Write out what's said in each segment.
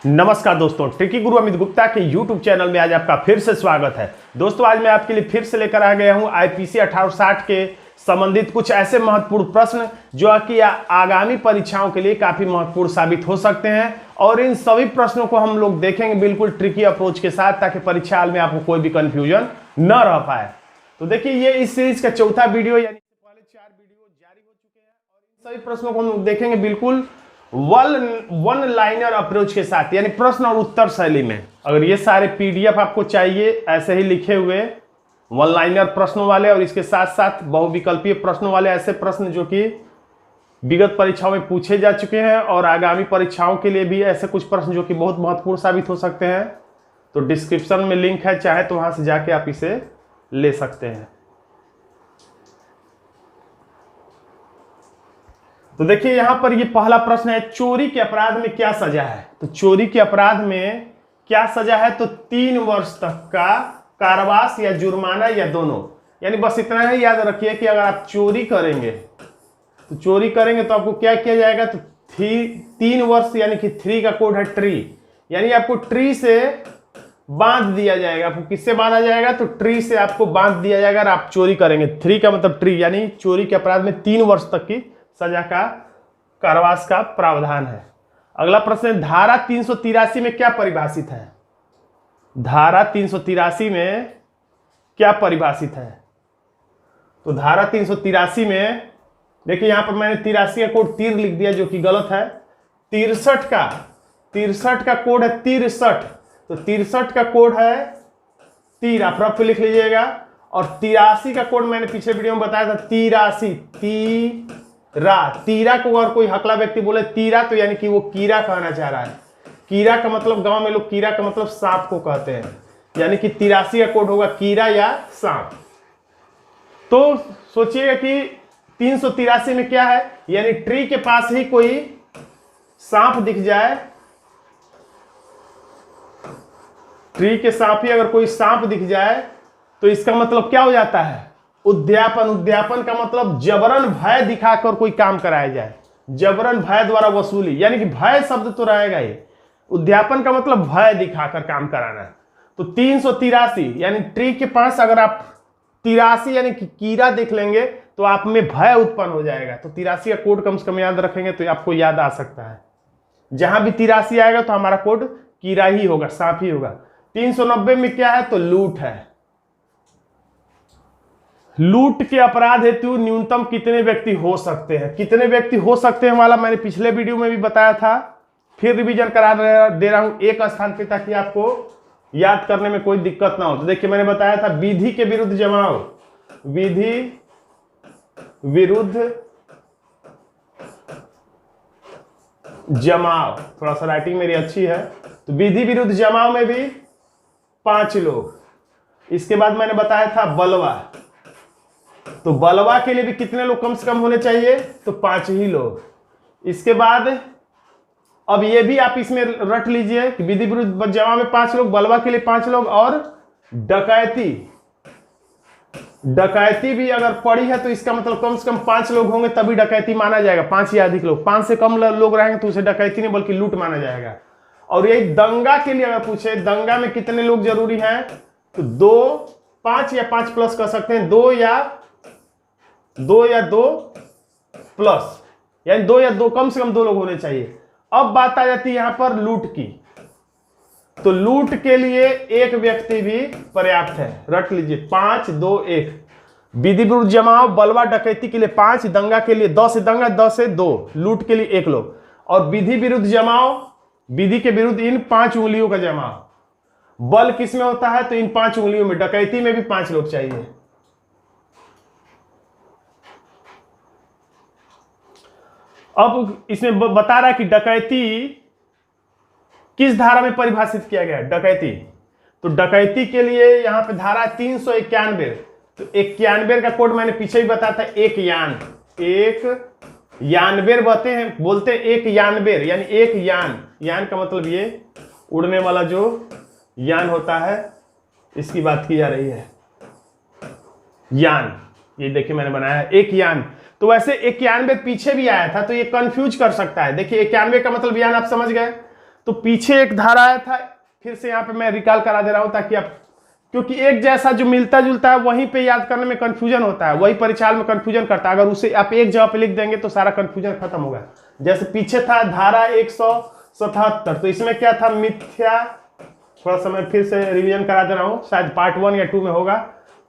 नमस्कार दोस्तों, ट्रिकी गुरु अमित गुप्ता के YouTube चैनल में आज आपका फिर से स्वागत है। दोस्तों आज मैं आपके लिए फिर से लेकर आ गया हूं IPC 1860 के संबंधित कुछ ऐसे महत्वपूर्ण प्रश्न जो कि आगामी परीक्षाओं के लिए काफी महत्वपूर्ण साबित हो सकते हैं और इन सभी प्रश्नों को हम लोग देखेंगे बिल्कुल ट्रिकी अप्रोच के साथ, ताकि परीक्षा हाल में आपको कोई भी कंफ्यूजन न रह पाए। तो देखिए, ये इस सीरीज का चौथा वीडियो, यानी पहले 4 वीडियो जारी हो चुके हैं और इन सभी प्रश्नों को हम लोग देखेंगे बिल्कुल वन लाइनर अप्रोच के साथ, यानी प्रश्न और उत्तर शैली में। अगर ये सारे PDF आपको चाहिए ऐसे ही लिखे हुए वन लाइनर प्रश्नों वाले और इसके साथ साथ बहुविकल्पीय प्रश्नों वाले, ऐसे प्रश्न जो कि विगत परीक्षाओं में पूछे जा चुके हैं और आगामी परीक्षाओं के लिए भी ऐसे कुछ प्रश्न जो कि बहुत महत्वपूर्ण साबित हो सकते हैं, तो डिस्क्रिप्शन में लिंक है, चाहे तो वहां से जाके आप इसे ले सकते हैं। तो देखिए यहां पर ये पहला प्रश्न है, चोरी के अपराध में क्या सजा है। तो चोरी के अपराध में क्या सजा है, तो 3 वर्ष तक का कारावास या जुर्माना या दोनों। यानी बस इतना ही याद रखिए कि अगर आप चोरी करेंगे तो आपको क्या किया जाएगा, तो 3 वर्ष, यानी कि 3 का कोड है ट्री, यानी आपको ट्री से बांध दिया जाएगा। आपको किससे बांधा जाएगा, तो ट्री से आपको बांध दिया जाएगा अगर आप चोरी करेंगे। 3 का मतलब ट्री, यानी चोरी के अपराध में 3 वर्ष तक की सजा का कारावास का प्रावधान है। अगला प्रश्न है, धारा 383 में क्या परिभाषित है। धारा 383 में क्या परिभाषित है, तो धारा 383 में देखिए यहां पर मैंने 83 का कोड तीर लिख दिया जो कि गलत है। 63 का कोड है 63, तो 63 का कोड है तीर, आप रफ पे लिख लीजिएगा। और 83 का कोड मैंने पिछले वीडियो में बताया था 83, तीरा को अगर कोई हकला व्यक्ति बोले तीरा, तो यानी कि वो कीड़ा कहना चाह रहा है। कीड़ा का मतलब गांव में लोग कीड़ा का मतलब सांप को कहते हैं, यानी कि 83 का कोड होगा कीड़ा या सांप। तो सोचिएगा कि 383 में क्या है, यानी ट्री के पास ही कोई सांप दिख जाए, ट्री के साथ ही अगर कोई सांप दिख जाए तो इसका मतलब क्या हो जाता है, उद्यापन का मतलब जबरन भय दिखाकर कोई काम कराया जाए, जबरन भय द्वारा वसूली, यानी कि भय शब्द तो रहेगा ही। उद्यापन का मतलब भय दिखाकर काम कराना। तो 383 यानी ट्री के पास अगर आप 83 यानी कि कीड़ा देख लेंगे तो आप में भय उत्पन्न हो जाएगा। तो 83 का कोड कम से कम याद रखेंगे तो आपको याद आ सकता है। जहां भी 83 आएगा तो हमारा कोड कीड़ा ही होगा, सांप ही होगा। 390 में क्या है, तो लूट है। लूट के अपराध हेतु न्यूनतम कितने व्यक्ति हो सकते हैं, कितने व्यक्ति हो सकते हैं वाला मैंने पिछले वीडियो में भी बताया था, फिर रिवीजन करा दे रहा हूं एक स्थान पे, ताकि आपको याद करने में कोई दिक्कत ना हो। तो देखिए मैंने बताया था विधि के विरुद्ध जमाव, विधि विरुद्ध जमाव, थोड़ा सा राइटिंग मेरी अच्छी है, तो विधि विरुद्ध जमाव में भी 5 लोग। इसके बाद मैंने बताया था बलवा, तो बलवा के लिए भी कितने लोग कम से कम होने चाहिए, तो 5 ही लोग। इसके बाद अब ये भी आप इसमें रट लीजिए कि विधि विरुद्ध जमाव में 5 लोग, बलवा के लिए 5 लोग, और डकैती भी अगर पड़ी है तो इसका मतलब कम से कम 5 लोग होंगे तभी डकैती माना जाएगा। 5 या अधिक लोग, 5 से कम लोग रहेंगे तो उसे डकैती नहीं बल्कि लूट माना जाएगा। और यही दंगा के लिए अगर पूछे, दंगा में कितने लोग जरूरी हैं, तो 2, 5 या 5 प्लस कर सकते हैं, 2 या 2 प्लस, यानी 2 या 2, कम से कम 2 लोग होने चाहिए। अब बात आ जाती है यहां पर लूट की, तो लूट के लिए 1 व्यक्ति भी पर्याप्त है, रट लीजिए 5, 2, 1। विधि विरुद्ध जमाव, बलवा, डकैती के लिए 5, दंगा के लिए 10 से दंगा, 10 से 2, लूट के लिए 1 लोग। और विधि विरुद्ध जमाव, विधि के विरुद्ध इन 5 उंगलियों का जमाव। बल किस में होता है, तो इन 5 उंगलियों में। डकैती में भी 5 लोग चाहिए। अब इसमें बता रहा है कि डकैती किस धारा में परिभाषित किया गया है, डकैती। तो डकैती के लिए यहां पे धारा 391, तो 91 का कोड मैंने पीछे ही बताया था, एक यानबेर बोलते हैं एक यानबेर, यानी एक यान का मतलब ये उड़ने वाला जो यान होता है, इसकी बात की जा रही है, यान। ये देखिए मैंने बनाया है एक यान। तो वैसे 91 पीछे भी आया था, तो ये कंफ्यूज कर सकता है। देखिए 91 का मतलब यान आप समझ गए। तो पीछे एक धारा आया था, फिर से यहाँ पे मैं रिकॉल करा दे रहा हूँ ताकि आप, क्योंकि एक जैसा जो मिलता जुलता है वहीं पे याद करने में कंफ्यूजन होता है, वही परीक्षाल में कंफ्यूजन करता है। अगर उसे आप एक जगह पे लिख देंगे तो सारा कंफ्यूजन खत्म होगा। जैसे पीछे था धारा 177, तो इसमें क्या था, मिथ्या, थोड़ा सा मैं फिर से रिवीजन करा दे रहा हूँ, शायद पार्ट 1 या 2 में होगा,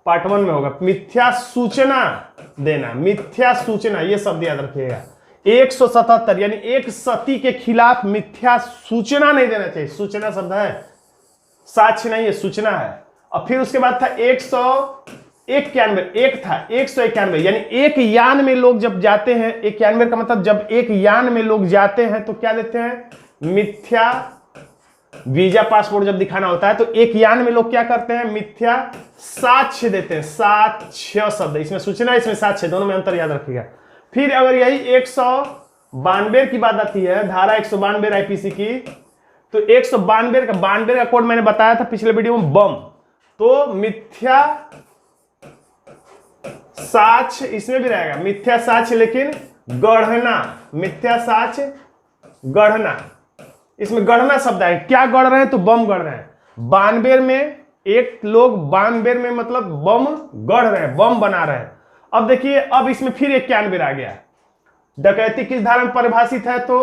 पार्ट 1 में होगा। मिथ्या सूचना देना, मिथ्या सूचना, ये शब्द याद रखिएगा। 177 यानी एक सती के खिलाफ मिथ्या सूचना नहीं देना चाहिए। सूचना शब्द है, साक्ष्य नहीं है, सूचना है। और फिर उसके बाद था 191, एक था 191 यानी एक यान में लोग जब जाते हैं, 91 का मतलब जब एक यान में लोग जाते हैं तो क्या देते हैं, मिथ्या वीजा पासपोर्ट जब दिखाना होता है तो एक यान में लोग क्या करते हैं, मिथ्या साक्ष्य देते हैं। साक्ष्य शब्द, इसमें सूचना, इसमें साक्ष्य, दोनों में अंतर याद रखिएगा। फिर अगर यही 192 की बात आती है, धारा 192 आईपीसी की, तो 192 का 92 का कोड मैंने बताया था पिछले वीडियो में, बम, तो मिथ्या साक्ष्य इसमें भी रहेगा, मिथ्या साक्ष्य लेकिन गढ़ना, मिथ्या साक्ष्य गढ़ना, इसमें गढ़ना शब्द है। क्या गढ़ रहे हैं, तो बम गढ़ रहे हैं। 92 में एक लोग 92 में मतलब बम गढ़ रहे हैं, बम बना रहे हैं। अब देखिए, अब इसमें फिर 91 आ गया। डकैती किस धारा में परिभाषित है, तो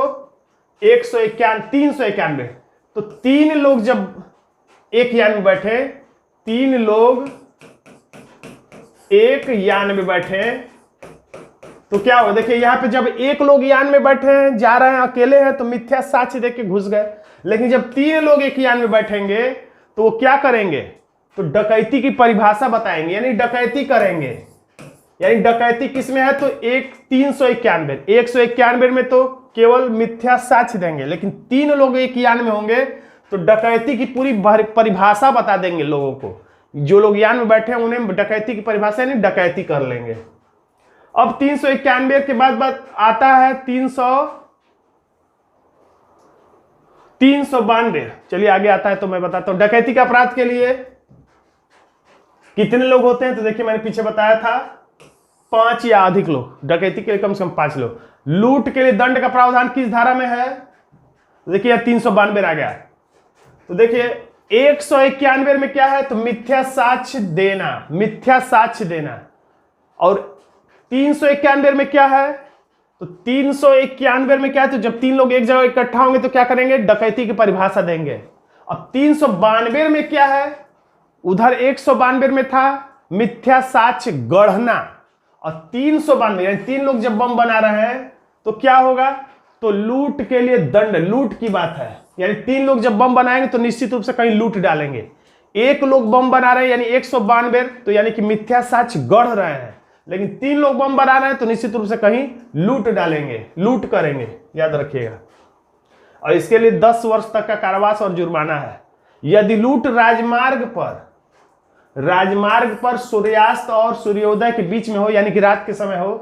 391। तो 3 लोग जब एक यान में बैठे, 3 लोग एक यान में बैठे तो क्या हो, देखिए यहां पे जब एक लोग यान में बैठे हैं, जा रहे हैं, अकेले हैं, तो मिथ्या साक्ष्य देख के घुस गए। लेकिन जब 3 लोग एक यान में बैठेंगे तो वो क्या करेंगे, तो डकैती की परिभाषा बताएंगे, यानी डकैती करेंगे। यानी डकैती किसमें है, तो 191 में तो केवल मिथ्या साक्ष्य देंगे, लेकिन 3 लोग एक यान में होंगे तो डकैती की पूरी परिभाषा बता देंगे लोगों को। जो लोग यान में बैठे हैं उन्हें डकैती की परिभाषा यानी डकैती कर लेंगे। अब 391 के बाद आता है 392। चलिए आगे आता है तो मैं बताता हूं। डकैती के अपराध के लिए कितने लोग होते हैं, तो देखिए मैंने पीछे बताया था 5 या अधिक लोग, डकैती के लिए कम से कम 5 लोग। लूट के लिए दंड का प्रावधान किस धारा में है, देखिए 392 आ गया। तो देखिए 191 में क्या है, तो मिथ्या साक्ष्य देना, मिथ्या साक्ष्य देना। और 391 में क्या है, तो 391 में क्या है, तो जब 3 लोग एक जगह इकट्ठा होंगे तो क्या करेंगे, डकैती की परिभाषा देंगे। अब 392 में क्या है, उधर 192 में था मिथ्या साक्ष्य गढ़ना, और 392 यानी 3 लोग जब बम बना रहे हैं तो क्या होगा, तो लूट के लिए दंड, लूट की बात है। यानी 3 लोग जब बम बनाएंगे तो निश्चित रूप से कहीं लूट डालेंगे। एक लोग बम बना रहे हैं यानी 192, तो यानी कि मिथ्या साक्ष्य गढ़ रहे हैं, लेकिन 3 लोग बम बना रहे हैं तो निश्चित रूप से कहीं लूट डालेंगे, लूट करेंगे, याद रखिएगा। और इसके लिए 10 वर्ष तक का कारावास और जुर्माना है। यदि लूट राजमार्ग पर सूर्यास्त और सूर्योदय के बीच में हो, यानी कि रात के समय हो,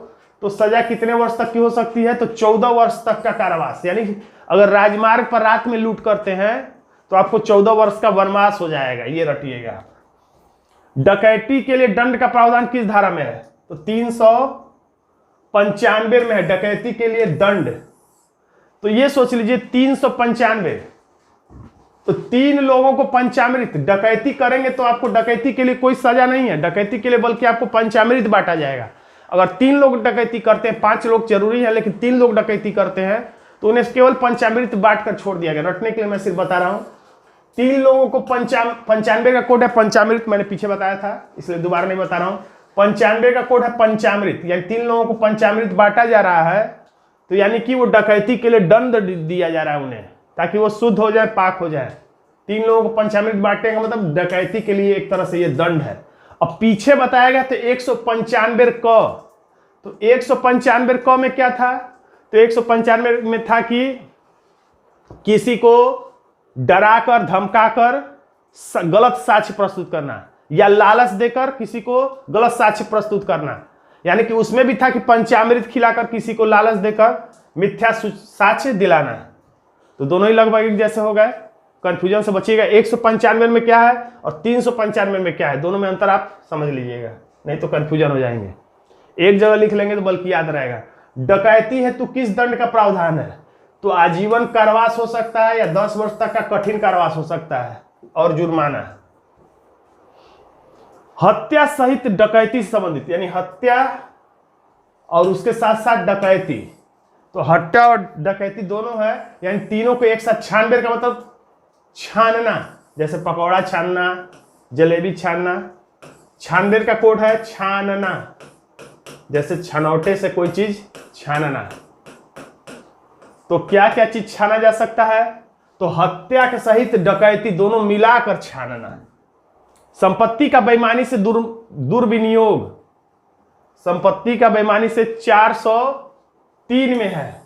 तो सजा कितने वर्ष तक की हो सकती है, तो 14 वर्ष तक का कारावास। यानी कि अगर राजमार्ग पर रात में लूट करते हैं तो आपको 14 वर्ष का वनवास हो जाएगा, ये रटिएगा। डकैती के लिए दंड का प्रावधान किस धारा में है, तो 395 में है डकैती के लिए दंड। तो ये सोच लीजिए 395, तो 3 लोगों को पंचामृत, डकैती करेंगे तो आपको डकैती के लिए कोई सजा नहीं है, डकैती के लिए बल्कि आपको पंचामृत बांटा जाएगा। अगर 3 लोग डकैती करते हैं, 5 लोग जरूरी है, लेकिन 3 लोग डकैती करते हैं तो उन्हें केवल पंचामृत बांट कर छोड़ दिया गया। रटने के लिए मैं सिर्फ बता रहा हूं। 3 लोगों को 95 का कोड है पंचामृत, मैंने पीछे बताया था इसलिए दोबारा नहीं बता रहा हूं। 95 का कोड है पंचामृत, यानी 3 लोगों को पंचामृत बांटा जा रहा है, तो यानी कि वो डकैती के लिए दंड दिया जा रहा है उन्हें, ताकि वो शुद्ध हो जाए, पाक हो जाए। 3 लोगों को पंचामृत बांटने का मतलब डकैती के लिए एक तरह से ये दंड है। अब पीछे बताया गया तो 195 क, तो 195 क में क्या था, तो 195 में था कि किसी को डराकर धमकाकर गलत साक्ष्य प्रस्तुत करना, या लालच देकर किसी को गलत साक्ष्य प्रस्तुत करना। यानी कि उसमें भी था कि पंचामृत खिलाकर किसी को लालच देकर मिथ्या साक्ष्य दिलाना। तो दोनों ही लगभग एक जैसे हो गए, कंफ्यूजन से बचिएगा। 195 में क्या है और 395 में क्या है, दोनों में अंतर आप समझ लीजिएगा, नहीं तो कंफ्यूजन हो जाएंगे। एक जगह लिख लेंगे तो बल्कि याद रहेगा। डकैती हेतु किस दंड का प्रावधान है, तो आजीवन कारावास हो सकता है या 10 वर्ष तक का कठिन कारावास हो सकता है और जुर्माना। हत्या सहित डकैती से संबंधित, यानी हत्या और उसके साथ साथ डकैती, तो हत्या और डकैती दोनों है, यानी तीनों को एक साथ। छानबीन का मतलब छानना, जैसे पकौड़ा छानना, जलेबी छानना। छानबीन का कोड है छानना, जैसे छनौटे से कोई चीज छानना। तो क्या क्या चीज छाना जा सकता है? तो हत्या के सहित डकैती दोनों मिलाकर छानना। संपत्ति का बेईमानी से दुर्विनियोग, संपत्ति का बेईमानी से 403 में है।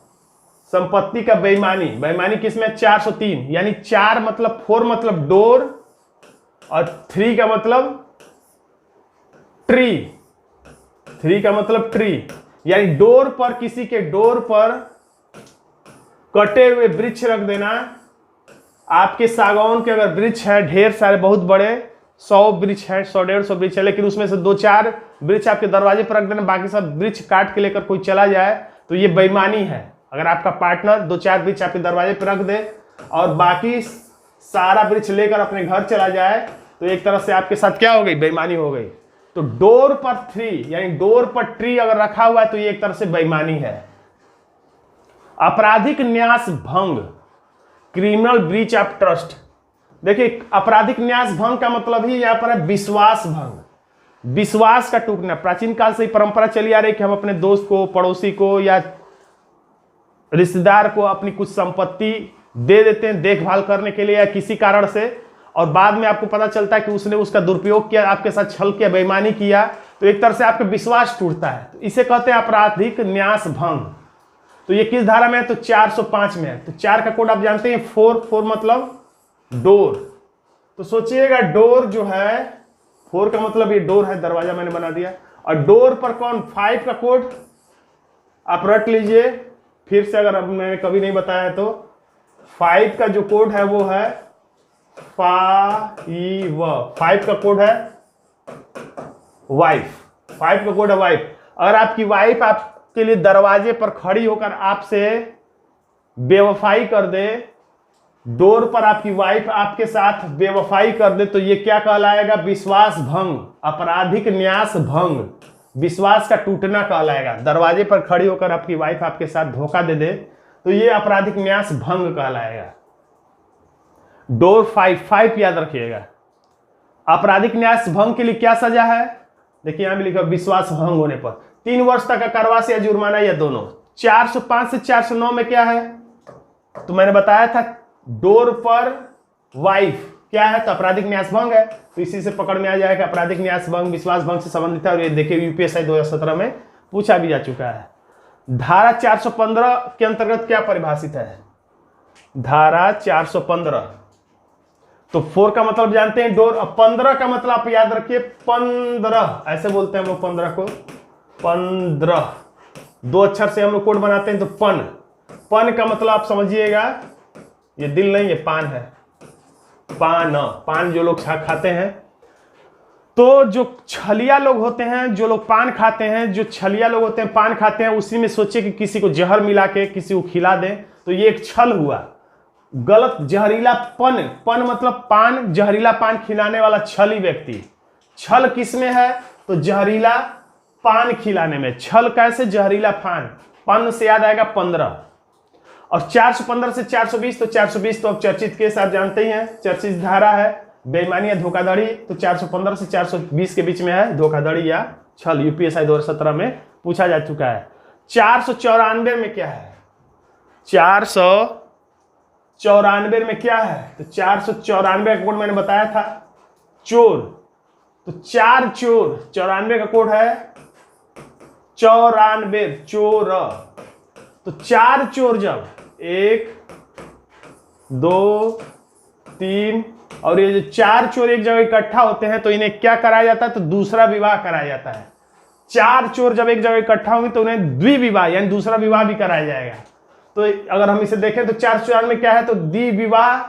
संपत्ति का बेईमानी, बेईमानी किसमें? 403, यानी 4 मतलब 4 मतलब डोर और 3 का मतलब ट्री। 3 का मतलब ट्री, यानी डोर पर, किसी के डोर पर कटे हुए वृक्ष रख देना। आपके सागौन के अगर वृक्ष है ढेर सारे, बहुत बड़े 100 वृक्ष है, 100-150 वृक्ष है, लेकिन उसमें से 2-4 वृक्ष आपके दरवाजे पर रख देना, बाकी सब वृक्ष काट के लेकर कोई चला जाए, तो ये बेईमानी है। अगर आपका पार्टनर 2-4 वृक्ष आपके दरवाजे पर रख दे और बाकी सारा वृक्ष लेकर अपने घर चला जाए, तो एक तरह से आपके साथ क्या हो गई? बेईमानी हो गई। तो डोर पर 3, यानी डोर पर ट्री अगर रखा हुआ है तो ये एक तरह से बेईमानी है। आपराधिक न्यास भंग, क्रिमिनल ब्रीच ऑफ ट्रस्ट। देखिए, आपराधिक न्यास भंग का मतलब ही यहां पर है विश्वास भंग, विश्वास का टूटना। प्राचीन काल से ही परंपरा चली आ रही है कि हम अपने दोस्त को, पड़ोसी को या रिश्तेदार को अपनी कुछ संपत्ति दे देते हैं देखभाल करने के लिए या किसी कारण से, और बाद में आपको पता चलता है कि उसने उसका दुरुपयोग किया, आपके साथ छल किया, बेईमानी किया, तो एक तरह से आपका विश्वास टूटता है। तो इसे कहते हैं आपराधिक न्यास भंग। तो ये किस धारा में है? तो 405 में है। तो 4 का कोड आप जानते हैं, 4 मतलब डोर। तो सोचिएगा, डोर जो है, 4 का मतलब ये डोर है, दरवाजा मैंने बना दिया। और डोर पर कौन? 5 का कोड आप रट लीजिए फिर से, अगर मैंने कभी नहीं बताया तो। 5 का जो कोड है वो है 5 का कोड है वाइफ। 5 का कोड है वाइफ। अगर आपकी वाइफ आपके लिए दरवाजे पर खड़ी होकर आपसे बेवफाई कर दे, डोर पर आपकी वाइफ आपके साथ बेवफाई कर दे, तो ये क्या कहलाएगा? विश्वास भंग, आपराधिक न्यास भंग, विश्वास का टूटना कहलाएगा। दरवाजे पर खड़ी होकर आपकी वाइफ आपके साथ धोखा दे दे तो ये आपराधिक न्यास भंग कहलाएगा। डोर 5 याद रखिएगा। आपराधिक न्यास भंग के लिए क्या सजा है? देखिए यहां भी लिखा, विश्वास भंग होने पर 3 वर्ष तक का कारावास या जुर्माना या दोनों। 405 से 409 में क्या है? तो मैंने बताया था, डोर पर वाइफ क्या है? तो आपराधिक न्यास भंग है। तो इसी से पकड़ में आ जाएगा आपराधिक न्यास भंग विश्वास भंग से संबंधित है। और ये देखिए यूपीएससी 2017 में पूछा भी जा चुका है। धारा 415 के अंतर्गत क्या परिभाषित है? धारा 415, तो 4 का मतलब जानते हैं डोर, और 15 का मतलब आप याद रखिए 15, ऐसे बोलते हैं हम लोग 15 को, 15 2 अक्षर से हम लोग कोड बनाते हैं। तो पन का मतलब आप समझिएगा, ये दिल नहीं, ये पान है। पान जो लोग खाते हैं, तो जो छलिया लोग होते हैं, जो लोग पान खाते हैं, जो छलिया लोग होते हैं पान खाते हैं, उसी में सोचे कि किसी को जहर मिला के किसी को खिला दें, तो ये एक छल हुआ, गलत। जहरीला पन मतलब पान, जहरीला पान खिलाने वाला छली व्यक्ति। छल किसमें है? तो जहरीला पान खिलाने में। छल कैसे? जहरीला पान से याद आएगा 15। और 415 से 420, तो 420 तो अब चर्चित केस आप जानते ही हैं, चर्चित धारा है, बेईमानी या धोखाधड़ी। तो 415 से 420 के बीच में है धोखाधड़ी या छल। यूपीएससी 2017 में पूछा जा चुका है। 494 में क्या है? 494 में क्या है? तो 494 का कोड मैंने बताया था, चोर। तो 4 चोर, 94 का कोड है 94, चोर। तो 4 चोर जब 1 2 3 और ये जो 4 चोर एक जगह इकट्ठा होते हैं, तो इन्हें क्या कराया जाता है? तो दूसरा विवाह कराया जाता है। 4 चोर जब एक जगह इकट्ठा होंगे तो उन्हें द्विविवाह यानी दूसरा विवाह भी कराया जाएगा। तो अगर हम इसे देखें तो 494 में क्या है? तो द्विविवाह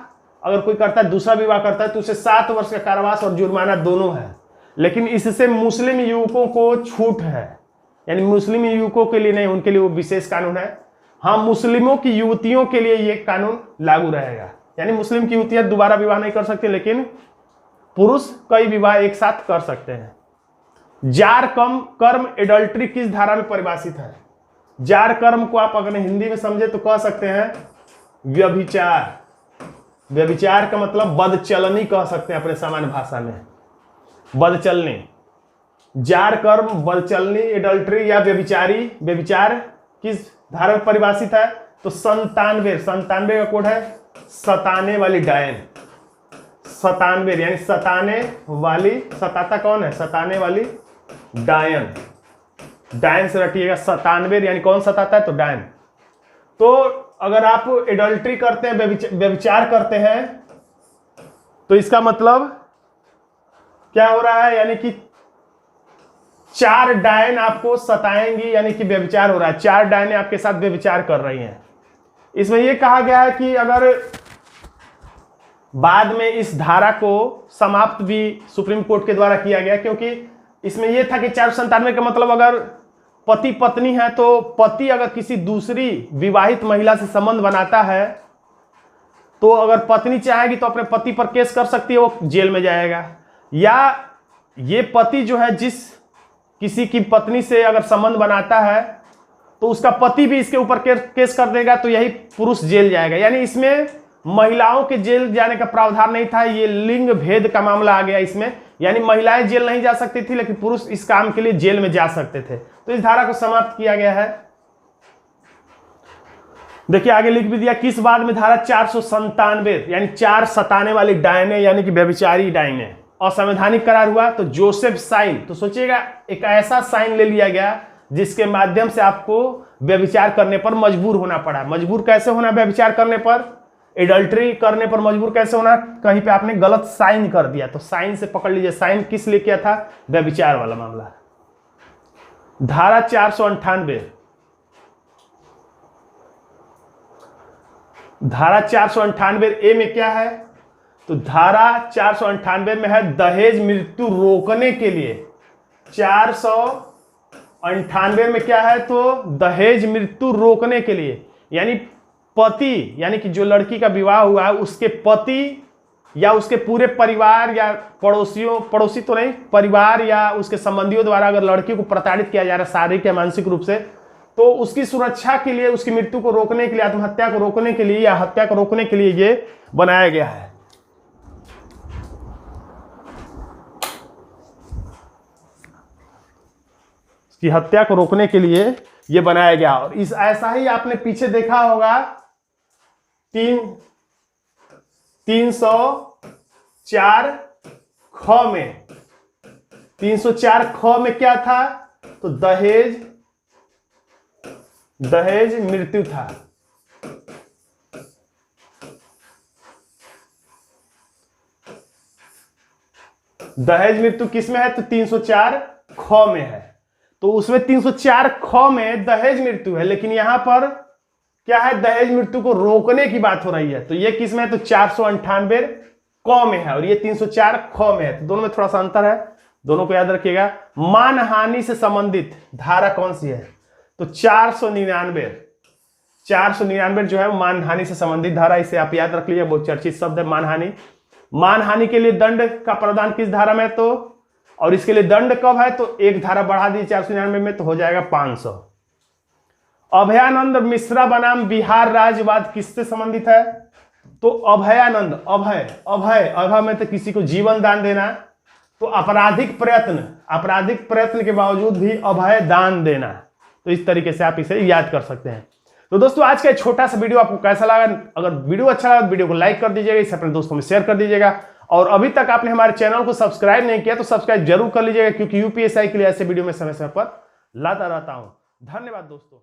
अगर कोई करता है, दूसरा विवाह करता है, तो उसे 7 वर्ष का कारावास और जुर्माना दोनों है। लेकिन इससे मुस्लिम युवकों को छूट है, यानी मुस्लिम युवकों के लिए नहीं, उनके लिए वो विशेष कानून है। हाँ, मुस्लिमों की युवतियों के लिए ये कानून लागू रहेगा, यानी मुस्लिम की युवतियां दोबारा विवाह नहीं कर सकती, लेकिन पुरुष कई विवाह एक साथ कर सकते हैं। जार कर्म एडल्ट्री किस धारा में परिभाषित है? जार कर्म को आप अगर हिंदी में समझे तो कह सकते हैं व्यभिचार। व्यभिचार का मतलब बदचलनी कह सकते हैं अपने सामान्य भाषा में, बदचलनी। जार कर्म, बदचलनी, एडल्ट्री या व्यभिचारी। व्यभिचार किस धारा में परिभाषित है? तो 97 का कोड है सताने वाली डायन। 97 यानी सताने वाली, सताता कौन है? सताने वाली डायन। डायन से रटिएगा 97 यानी कौन सताता है? तो डायन। तो अगर आप एडल्ट्री करते हैं, व्यभिचार करते हैं, तो इसका मतलब क्या हो रहा है? यानी कि 4 डायन आपको सताएंगी, यानी कि व्यभिचार हो रहा है। 4 डायनें आपके साथ व्यभिचार कर रही हैं। इसमें यह कहा गया है कि अगर बाद में इस धारा को समाप्त भी सुप्रीम कोर्ट के द्वारा किया गया, क्योंकि इसमें यह था कि 497 का मतलब अगर पति पत्नी है तो पति अगर किसी दूसरी विवाहित महिला से संबंध बनाता है तो अगर पत्नी चाहेगी तो अपने पति पर केस कर सकती है, वो जेल में जाएगा। या ये पति जो है जिस किसी की पत्नी से अगर संबंध बनाता है तो उसका पति भी इसके ऊपर केस कर देगा, तो यही पुरुष जेल जाएगा। यानी इसमें महिलाओं के जेल जाने का प्रावधान नहीं था, ये लिंग भेद का मामला आ गया इसमें। यानी महिलाएं जेल नहीं जा सकती थी, लेकिन पुरुष इस काम के लिए जेल में जा सकते थे। तो इस धारा को समाप्त किया गया है। देखिए आगे लिख भी दिया, किस बाद में धारा 497 यानी 4 सताने वाली डायने यानी कि व्यभिचारी डायने असंवैधानिक करार हुआ? तो जोसेफ साइन। तो सोचिएगा एक ऐसा साइन ले लिया गया जिसके माध्यम से आपको व्यभिचार करने पर मजबूर होना पड़ा। मजबूर कैसे होना व्यभिचार करने पर? एडल्ट्री करने पर मजबूर कैसे होना? कहीं पे आपने गलत साइन कर दिया, तो साइन से पकड़ लीजिए। साइन किस लिए किया था? व्यभिचार वाला मामला। धारा 498, धारा 498 ए में क्या है? तो धारा 498 में है दहेज मृत्यु रोकने के लिए। 498 में क्या है? तो दहेज मृत्यु रोकने के लिए, यानी पति, यानी कि जो लड़की का विवाह हुआ है उसके पति या उसके पूरे परिवार या पड़ोसी तो नहीं, परिवार या उसके संबंधियों द्वारा अगर लड़की को प्रताड़ित किया जा रहा है शारीरिक या मानसिक रूप से, तो उसकी सुरक्षा के लिए, उसकी मृत्यु को रोकने के लिए, आत्महत्या को रोकने के लिए या हत्या को रोकने के लिए ये बनाया गया है। उसकी हत्या को रोकने के लिए ये बनाया गया। और इस ऐसा ही आपने पीछे देखा होगा 304 ख में, 304 ख में क्या था? तो दहेज मृत्यु था। दहेज मृत्यु किस में है? तो 304 ख में है। तो उसमें 304 ख में दहेज मृत्यु है, लेकिन यहां पर क्या है? दहेज मृत्यु को रोकने की बात हो रही है। तो ये किस में है? तो 498 क में है और ये 304 ख में है। तो दोनों में थोड़ा सा अंतर है, दोनों को याद रखिएगा। मानहानि से संबंधित धारा कौन सी है? तो 499 जो है मानहानि से संबंधित धारा, इसे आप याद रख लीजिए, बहुत चर्चित शब्द है मानहानि। मानहानि के लिए दंड का प्रावधान किस धारा में? तो और इसके लिए दंड कब है? तो एक धारा बढ़ा दी 499 में, तो हो जाएगा 500। अभयानंद मिश्रा बनाम बिहार राज्यवाद किससे संबंधित है? तो अभयानंद, अभय में तो किसी को जीवन दान देना, तो आपराधिक प्रयत्न के बावजूद भी अभय दान देना। तो इस तरीके से आप इसे याद कर सकते हैं। तो दोस्तों आज का छोटा सा वीडियो आपको कैसा लगा? अगर वीडियो अच्छा लगा तो वीडियो को लाइक कर दीजिएगा, इसे अपने दोस्तों में शेयर कर दीजिएगा। और अभी तक आपने हमारे चैनल को सब्सक्राइब नहीं किया तो सब्सक्राइब जरूर कर लीजिएगा, क्योंकि यूपीएससी के लिए ऐसे वीडियो में समय समय पर लाता रहता हूं। धन्यवाद दोस्तों।